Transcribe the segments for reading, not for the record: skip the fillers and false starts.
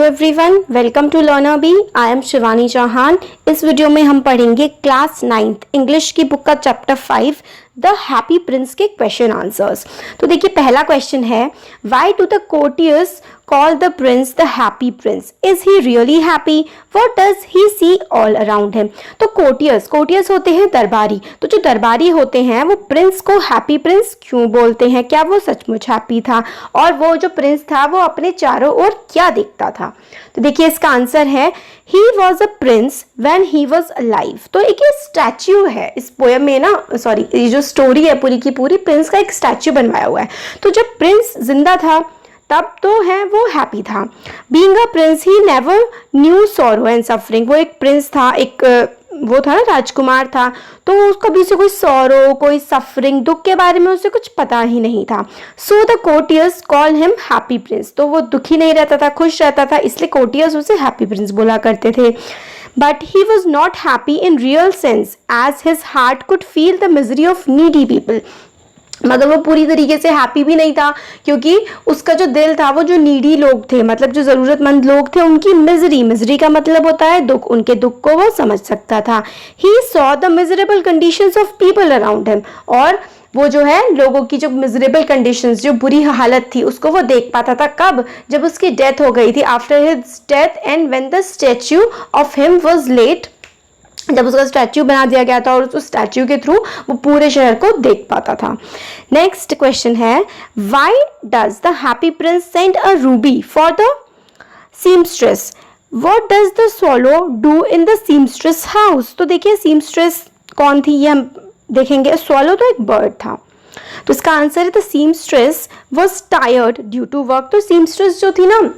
Everyone, welcome to learner B. I am Shivani Chauhan. इस video में हम पढ़ेंगे क्लास 9th इंग्लिश की बुक का चैप्टर 5 द हैप्पी प्रिंस के क्वेश्चन आंसर्स। तो देखिए, पहला क्वेश्चन है, why do the courtiers call the prince the happy prince? Is he really happy? What does he see all around him? तो courtiers होते हैं दरबारी। तो जो दरबारी होते हैं वो प्रिंस को हैप्पी प्रिंस क्यों बोलते हैं? क्या वो सचमुच हैप्पी था? और वो जो प्रिंस था वो अपने चारों ओर क्या देखता था? तो देखिए, इसका आंसर है he was a prince when he was alive. तो एक ये स्टैच्यू है इस पोएम में ना, सॉरी, ये जो स्टोरी है पूरी की पूरी, प्रिंस का एक स्टैच्यू बनवाया हुआ है। तो जब प्रिंस जिंदा था तब तो है वो हैप्पी था। Being a prince he never knew sorrow and suffering. वो एक प्रिंस था, एक वो था ना, राजकुमार था, तो उसको कभी से कोई सॉरो, कोई सफरिंग, दुख के बारे में उसे कुछ पता ही नहीं था। So the courtiers call him happy Prince. तो वो दुखी नहीं रहता था, खुश रहता था, इसलिए कोर्टियर्स उसे हैप्पी प्रिंस बोला करते थे। But he was not happy in real sense as his heart could feel the misery of needy people. मगर वो पूरी तरीके से हैप्पी भी नहीं था, क्योंकि उसका जो दिल था वो जो नीडी लोग थे, मतलब जो ज़रूरतमंद लोग थे, उनकी मिजरी का मतलब होता है दुख, उनके दुख को वो समझ सकता था। He saw the miserable conditions of people around him. और वो जो है लोगों की जो मिजरेबल कंडीशंस, जो बुरी हालत थी, उसको वो देख पाता था। कब? जब उसकी डेथ हो गई थी, after his death and when the statue of him was laid. जब उसका स्टैच्यू बना दिया गया था और उस स्टैच्यू के थ्रू वो पूरे शहर को देख पाता था। नेक्स्ट क्वेश्चन है, why does the happy Prince send a ruby for the seamstress? What does the swallow do in the seamstress house? तो देखिए, सीमस्ट्रेस कौन थी ये हम देखेंगे। स्वॉलो तो एक बर्ड था। तो इसका आंसर है the seamstress was tired due to work. तो सीमस्ट्रेस जो थी ना,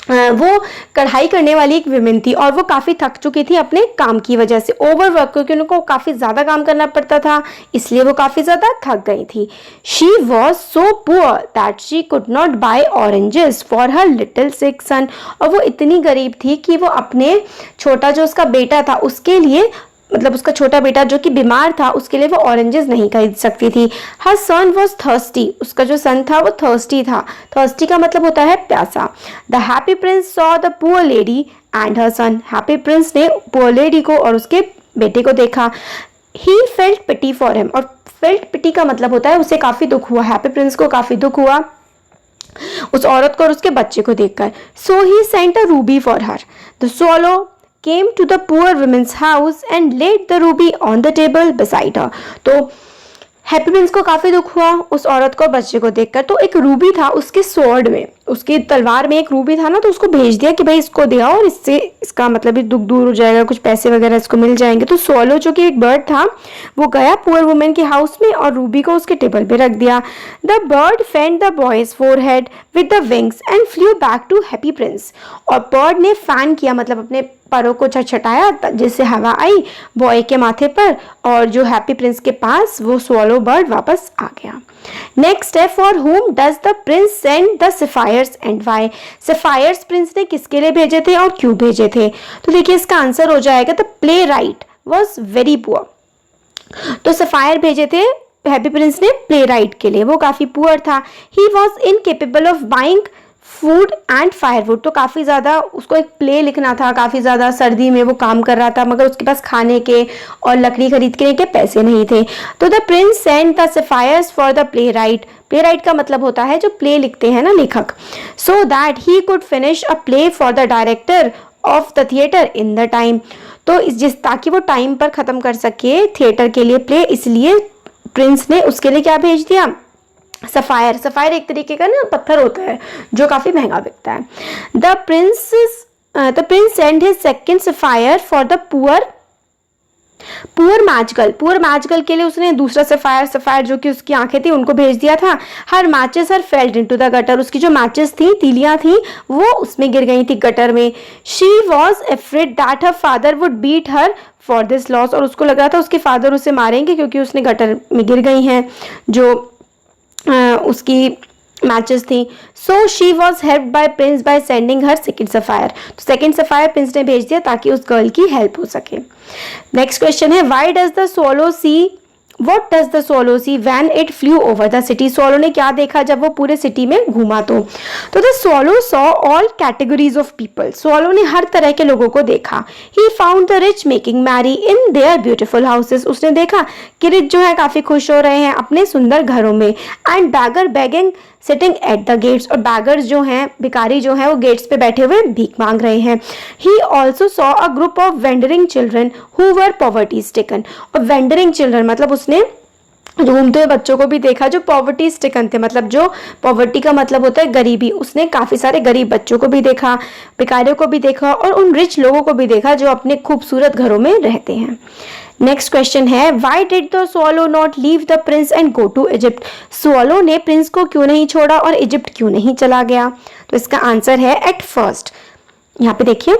वो कढ़ाई करने वाली एक विमेन थी और वो काफ़ी थक चुकी थी अपने काम की वजह से, ओवरवर्क, क्योंकि उनको काफ़ी ज़्यादा काम करना पड़ता था, इसलिए वो काफ़ी ज़्यादा थक गई थी। She was so poor that she could not buy oranges for her little sick son. और वो इतनी गरीब थी कि वो अपने छोटा जो उसका बेटा था उसके लिए, मतलब उसका छोटा बेटा जो कि बीमार था, उसके लिए वो ऑरेंजेस नहीं खरीद सकती थी। हर सन वॉज थर्स्टी। उसका जो सन था वो थर्स्टी था। थर्स्टी का मतलब होता है प्यासा। The happy prince saw the poor lady and her son. Happy prince ने पुअर लेडी को और उसके बेटे को देखा। He felt pity for him. और फेल्ट पिटी का मतलब होता है उसे काफ़ी दुख हुआ। हैप्पी प्रिंस को काफ़ी दुख हुआ उस औरत को और उसके बच्चे को देखकर। So he sent a ruby for her. The swallow came to the poor woman's house and laid the ruby on the table beside her. तो हैप्पी प्रिंस को काफ़ी दुख हुआ उस औरत को और बच्चे को देखकर। तो एक रूबी था उसके स्वॉर्ड में, उसकी तलवार में एक रूबी था ना, तो उसको भेज दिया कि भाई इसको दे आओ और इससे इसका मतलब भी दुख दूर हो जाएगा, कुछ पैसे वगैरह इसको मिल जाएंगे। तो स्वॉलो जो कि एक बर्ड था वो गया पुअर वुमेन के हाउस में और रूबी को उसके टेबल पे रख दिया। The bird fanned the boy's forehead with the wings and flew back to happy prince. और बर्ड ने फैन किया, मतलब अपने परों को छटछटाया जिससे हवा आई बॉय के माथे पर, और जो हैप्पी प्रिंस के पास वो स्वॉलो बर्ड वापस आ गया। नेक्स्ट है, for whom does the prince send the sapphires and why? Sapphires prince ने किसके लिए भेजे थे और क्यों भेजे थे? तो देखिए, इसका आंसर हो जाएगा the play right was very poor. तो सफायर भेजे थे हैप्पी प्रिंस ने प्ले राइट के लिए, वो काफ़ी पुअर था। He was incapable of buying food and firewood. तो काफ़ी ज़्यादा उसको एक प्ले लिखना था, काफ़ी ज़्यादा सर्दी में वो काम कर रहा था, मगर उसके पास खाने के और लकड़ी खरीदने के पैसे नहीं थे। तो the prince send the sapphires for the play right. Play right का मतलब होता है जो प्ले लिखते हैं ना, लेखक। So that he could finish a play for the director of the theatre in the time. तो ताकि वो टाइम पर ख़त्म कर सके थिएटर के लिए प्ले, इसलिए प्रिंस ने उसके लिए क्या भेज दिया? सफायर। सफायर एक तरीके का ना पत्थर होता है जो काफ़ी महंगा बिकता है। The prince send his second sapphire for the poor match girl. Poor match girl के लिए उसने दूसरा सफायर जो कि उसकी आंखें थी उनको भेज दिया था। Her matches her felt into the gutter. उसकी जो मैचेस थी, तीलियां थी, वो उसमें गिर गई थी गटर में। She was afraid that her father would beat her for this loss. और उसको लग रहा था उसके फादर उसे मारेंगे क्योंकि उसने गटर में गिर गई हैं जो उसकी मैचेस थी। So she was help by Prince by sending her second sapphire. तो सेकेंड सफायर प्रिंस ने भेज दिया ताकि उस गर्ल की हेल्प हो सके। नेक्स्ट क्वेश्चन है, why does the swallow see What does the swallow see when it flew over the city? Swallow ने क्या देखा जब वो पूरे सिटी में घूमा तो the swallow saw all categories of people. Swallow ने हर तरह के लोगों को देखा. He found the rich making merry in their beautiful houses. उसने देखा कि रिच जो है काफी खुश हो रहे हैं अपने सुंदर घरों में. And beggar begging sitting at the gates. और beggars जो हैं भिखारी जो हैं वो गेट्स पे बैठे हुए भीख मांग रहे हैं. He also saw a group of wandering children who were poverty stricken. और wandering children मतलब उसने घूमते हुए बच्चों को भी देखा जो पॉवर्टी स्टिकन थे, मतलब जो पॉवर्टी का मतलब होता है गरीबी. उसने काफी सारे गरीब बच्चों को भी देखा, भिखारियों को भी देखा और उन रिच लोगों को भी देखा जो अपने खूबसूरत घरों में रहते हैं. नेक्स्ट क्वेश्चन है why did the swallow not leave the prince and go to Egypt. Swallow ने प्रिंस को क्यों नहीं छोड़ा और इजिप्ट क्यों नहीं चला गया? तो इसका आंसर है एट फर्स्ट. यहाँ पे देखिए,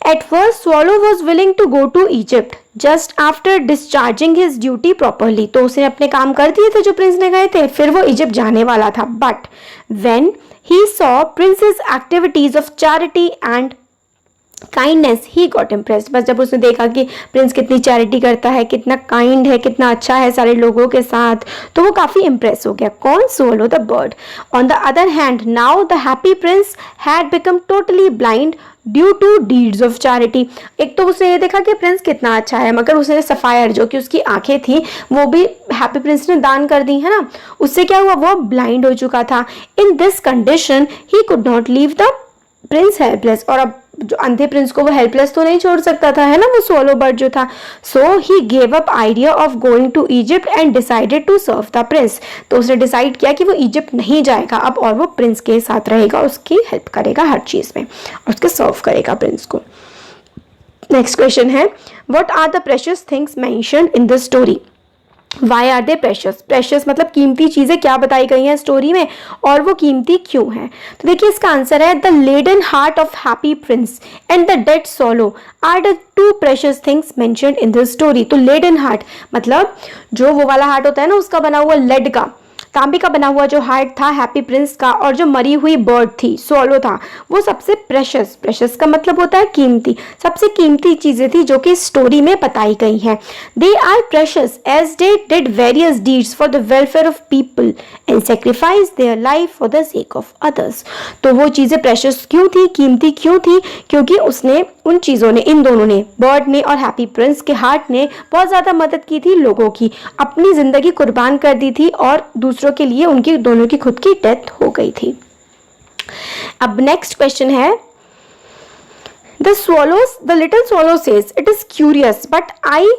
at first swallow was willing to go to Egypt just after discharging his duty properly. तो उसने अपने काम कर दिए थे जो प्रिंस ने गए थे, फिर वो इजिप्ट जाने वाला था. But when he saw princess activities of charity and kindness he got impressed. बस जब उसने देखा कि प्रिंस कितनी चैरिटी करता है, कितना काइंड है, कितना अच्छा है सारे लोगों के साथ, तो वो काफी इम्प्रेस हो गया. कौन? Swallow the bird. On the other hand now the happy prince had become totally blind due to deeds of charity. एक तो उसने ये देखा कि प्रिंस कितना अच्छा है, मगर उसने सफायर जो कि उसकी आंखें थी वो भी हैप्पी प्रिंस ने दान कर दी है ना, उससे क्या हुआ, वो ब्लाइंड हो चुका था. In this condition he could not leave the Prince helpless. और अब जो अंधे प्रिंस को वो हेल्पलेस तो नहीं छोड़ सकता था, है ना, वो स्वॉलो बर्ड जो था. So he gave up idea of going to Egypt and decided to serve the prince. तो उसने डिसाइड किया कि वो इजिप्ट नहीं जाएगा अब और वो प्रिंस के साथ रहेगा, उसकी हेल्प करेगा हर चीज में, उसके सर्व करेगा प्रिंस को. नेक्स्ट क्वेश्चन है what are the precious things mentioned in the story. Why are they precious. Precious मतलब कीमती चीजें क्या बताई गई हैं स्टोरी में और वो कीमती क्यों है. तो देखिए इसका आंसर है the leaden heart of happy prince and the dead swallow are the two precious things mentioned in the story. तो लेडन हार्ट मतलब जो वो वाला हार्ट होता है ना, उसका बना हुआ लेड का, तांबे का बना हुआ जो हार्ट था हैप्पी प्रिंस का, और जो मरी हुई बर्ड थी स्वॉलो था, वो सबसे प्रेशियस, प्रेशियस का मतलब होता है कीमती, सबसे कीमती चीजें थी जो कि स्टोरी में बताई गई हैं. They are precious as they did various deeds for the welfare of people and sacrifice their life for the sake of others. तो वो चीजें प्रेशियस क्यों थी, कीमती क्यों थी? क्योंकि उसने, उन चीजों ने, इन दोनों ने, बर्ड ने और हैप्पी प्रिंस के हार्ट ने बहुत ज्यादा मदद की थी लोगों की, अपनी जिंदगी कुर्बान कर दी थी और दूसरों के लिए उनकी दोनों की खुद की डेथ हो गई थी. अब नेक्स्ट क्वेश्चन है the little swallow says it is curious but I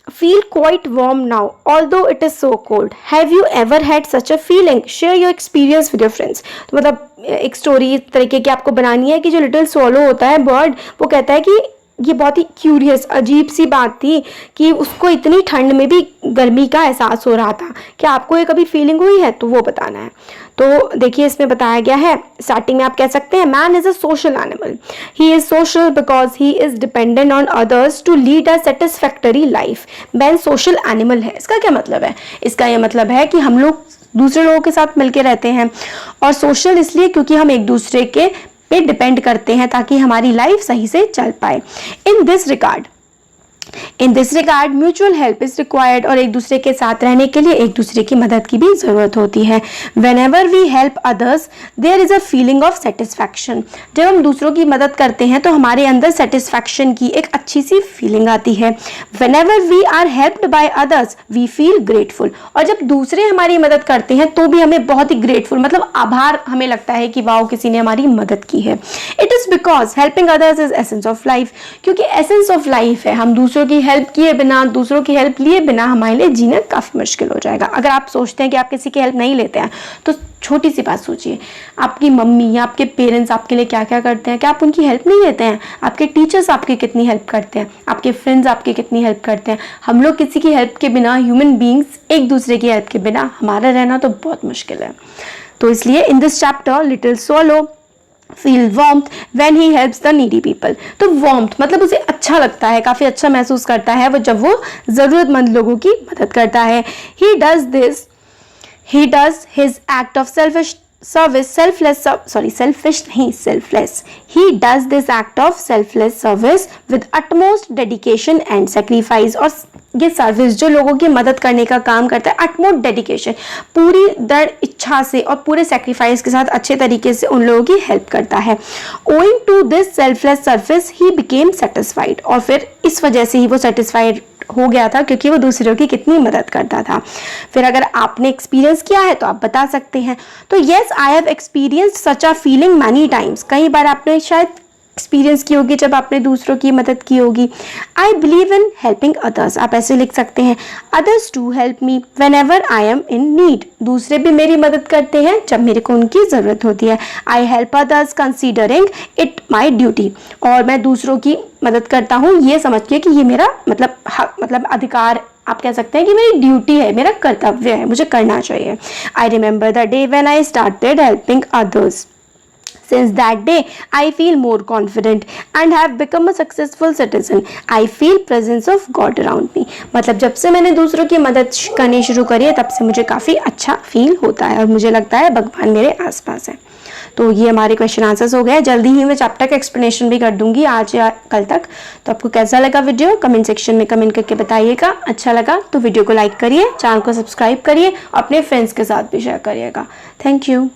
feel quite warm now although it is so cold. Have you ever had such a feeling? Share your experience with your friends. तो मतलब एक story इस तरीके की आपको बनानी है कि जो लिटिल स्वॉलो होता है बर्ड, वो कहता है कि ये बहुत ही क्यूरियस, अजीब सी बात थी कि उसको इतनी ठंड में भी गर्मी का एहसास हो रहा था. क्या आपको ये कभी फीलिंग हुई है? तो वो बताना है. तो देखिए इसमें बताया गया है, स्टार्टिंग में आप कह सकते हैं man is a social animal. He is social because he is dependent on others to lead a satisfactory life. Man social animal है. इसका क्या मतलब है? इसका ये मतलब है कि हम लोग दूसरे लोगों के साथ मिलकर रहते हैं, और सोशल इसलिए क्योंकि हम एक दूसरे के पे डिपेंड करते हैं ताकि हमारी लाइफ सही से चल पाए. In this regard mutual help is required. और एक दूसरे के साथ रहने के लिए एक दूसरे की मदद की भी जरूरत होती है. Whenever we help others, there is a feeling of satisfaction. जब हम दूसरों की मदद करते हैं तो हमारे अंदर सेटिस्फैक्शन की एक अच्छी सी फीलिंग आती है. Whenever we are helped by others, we feel grateful. और जब दूसरे हमारी मदद करते हैं तो भी हमें बहुत ही ग्रेटफुल, मतलब आभार हमें लगता है कि वाओ किसी ने हमारी मदद की है. It is because helping others is essence of life. क्योंकि एसेंस ऑफ लाइफ है. हम दूसरों की हेल्प किए बिना, दूसरों की हेल्प लिए बिना हमारे लिए जीना काफी मुश्किल हो जाएगा. अगर आप सोचते हैं कि आप किसी की हेल्प नहीं लेते हैं तो छोटी सी बात सोचिए, आपकी मम्मी या आपके पेरेंट्स आपके लिए क्या क्या करते हैं, क्या आप उनकी हेल्प नहीं लेते हैं? आपके टीचर्स आपकी कितनी हेल्प करते हैं, आपके फ्रेंड्स आपकी कितनी हेल्प करते हैं. हम लोग किसी की हेल्प के बिना, ह्यूमन बींग्स एक दूसरे की हेल्प के बिना हमारा रहना तो बहुत मुश्किल है. तो इसलिए in this chapter little swallow feel warmth when he helps the needy people. तो वार्मथ मतलब उसे अच्छा लगता है, काफी अच्छा महसूस करता है वो जब वो जरूरतमंद लोगों की मदद करता है. He does his act of service selfish नहीं selfless. He does this act of selfless service with utmost dedication and sacrifice. और ये सर्विस जो लोगों की मदद करने का काम करता है, utmost डेडिकेशन, पूरी दृढ़ इच्छा से और पूरे सेक्रीफाइस के साथ अच्छे तरीके से उन लोगों की हेल्प करता है. Owing to this selfless service he became satisfied. और फिर इस वजह से ही वो सेटिस्फाइड हो गया था क्योंकि वो दूसरों की कितनी मदद करता था. फिर अगर आपने एक्सपीरियंस किया है तो आप बता सकते हैं. तो yes, I have experienced such a feeling many times. कई बार आपने शायद एक्सपीरियंस की होगी जब आपने दूसरों की मदद की होगी. I believe in helping others. आप ऐसे लिख सकते हैं, others to help me whenever I am in need. दूसरे भी मेरी मदद करते हैं जब मेरे को उनकी ज़रूरत होती है. I help others considering it my duty. और मैं दूसरों की मदद करता हूँ ये समझ के कि ये मेरा मतलब अधिकार, आप कह सकते हैं कि मेरी ड्यूटी है, मेरा कर्तव्य है, मुझे करना चाहिए. I remember the day when I started helping others. Since that day, I feel more confident and have become a successful citizen. I feel presence of God around me. मतलब जब से मैंने दूसरों की मदद करनी शुरू करी है तब से मुझे काफ़ी अच्छा फील होता है और मुझे लगता है भगवान मेरे आसपास है. तो ये हमारे क्वेश्चन आंसर्स हो गए. जल्दी ही मैं चैप्टर का एक्सप्लेनेशन भी कर दूंगी आज या कल तक. तो आपको कैसा लगा वीडियो कमेंट सेक्शन में कमेंट करके बताइएगा. अच्छा लगा तो वीडियो को लाइक करिए, चैनल को सब्सक्राइब करिए, अपने फ्रेंड्स के साथ भी शेयर करिएगा. Thank you.